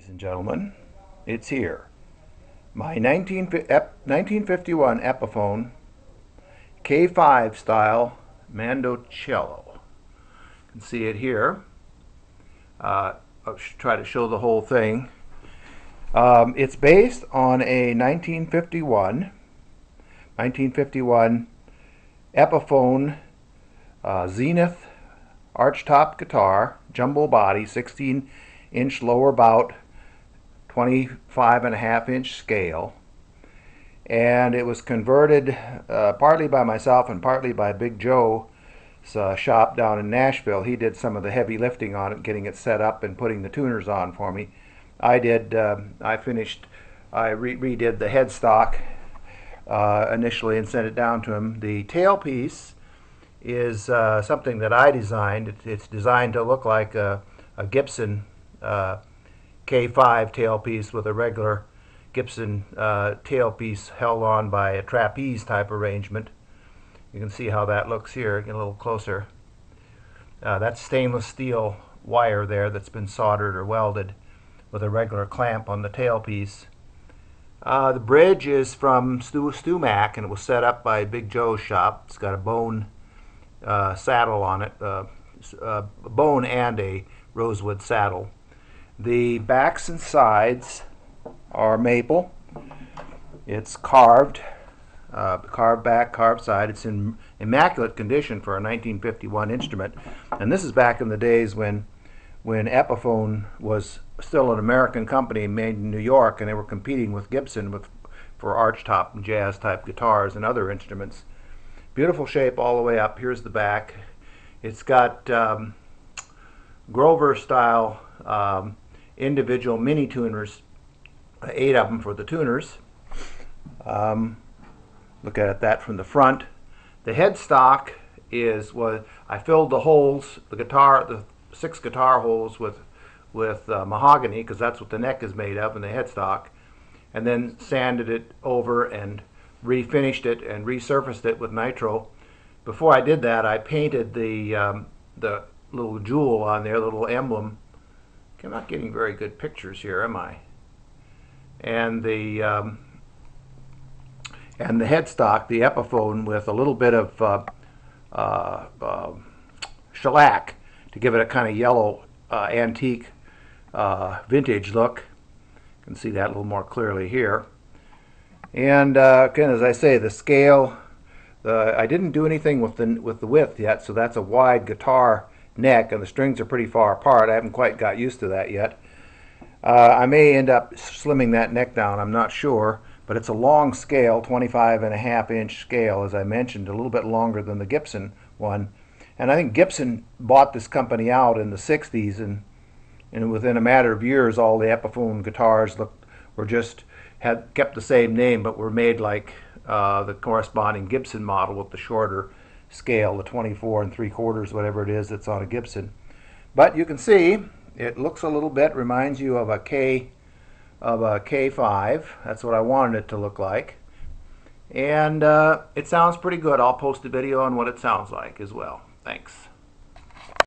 ladies and gentlemen, it's here. My 1951 Epiphone K5 style Mandocello. You can see it here. I'll try to show the whole thing. It's based on a 1951 Epiphone Zenith archtop guitar, jumbo body, 16-inch lower bout, 25.5-inch scale, and it was converted partly by myself and partly by Big Joe's shop down in Nashville. He did some of the heavy lifting on it, getting it set up and putting the tuners on for me. I redid the headstock initially and sent it down to him. The tailpiece is something that I designed. It's designed to look like a Gibson K5 tailpiece with a regular Gibson tailpiece held on by a trapeze type arrangement. You can see how that looks here. Get a little closer. That's stainless steel wire there that's been soldered or welded with a regular clamp on the tailpiece. The bridge is from Stu Mac, and it was set up by Big Joe's shop. It's got a bone saddle on it, a bone and a rosewood saddle. The backs and sides are maple. It's carved, carved back, carved side. It's in immaculate condition for a 1951 instrument, and this is back in the days when Epiphone was still an American company made in New York, and they were competing with Gibson for archtop and jazz type guitars and other instruments. Beautiful shape all the way up. Here's the back. It's got Grover style individual mini tuners, 8 of them for the tuners. Look at that from the front. The headstock is what I filled the holes, the 6 guitar holes with mahogany, because that's what the neck is made of in the headstock, and then sanded it over and refinished it and resurfaced it with nitro. Before I did that, I painted the little jewel on there, the little emblem. I'm not getting very good pictures here, am I? And the headstock, the Epiphone, with a little bit of shellac to give it a kind of yellow antique vintage look. You can see that a little more clearly here. And again, as I say, the scale, I didn't do anything with the width yet, so that's a wide guitar neck, and the strings are pretty far apart. I haven't quite got used to that yet. I may end up slimming that neck down, I'm not sure, but it's a long scale, 25.5-inch scale, as I mentioned, a little bit longer than the Gibson one. And I think Gibson bought this company out in the 60s, and within a matter of years, all the Epiphone guitars kept the same name, but were made like the corresponding Gibson model with the shorter scale, the 24 3/4, whatever it is that's on a Gibson. But you can see it looks a little bit, reminds you of a K5. That's what I wanted it to look like, and it sounds pretty good. I'll post a video on what it sounds like as well. Thanks.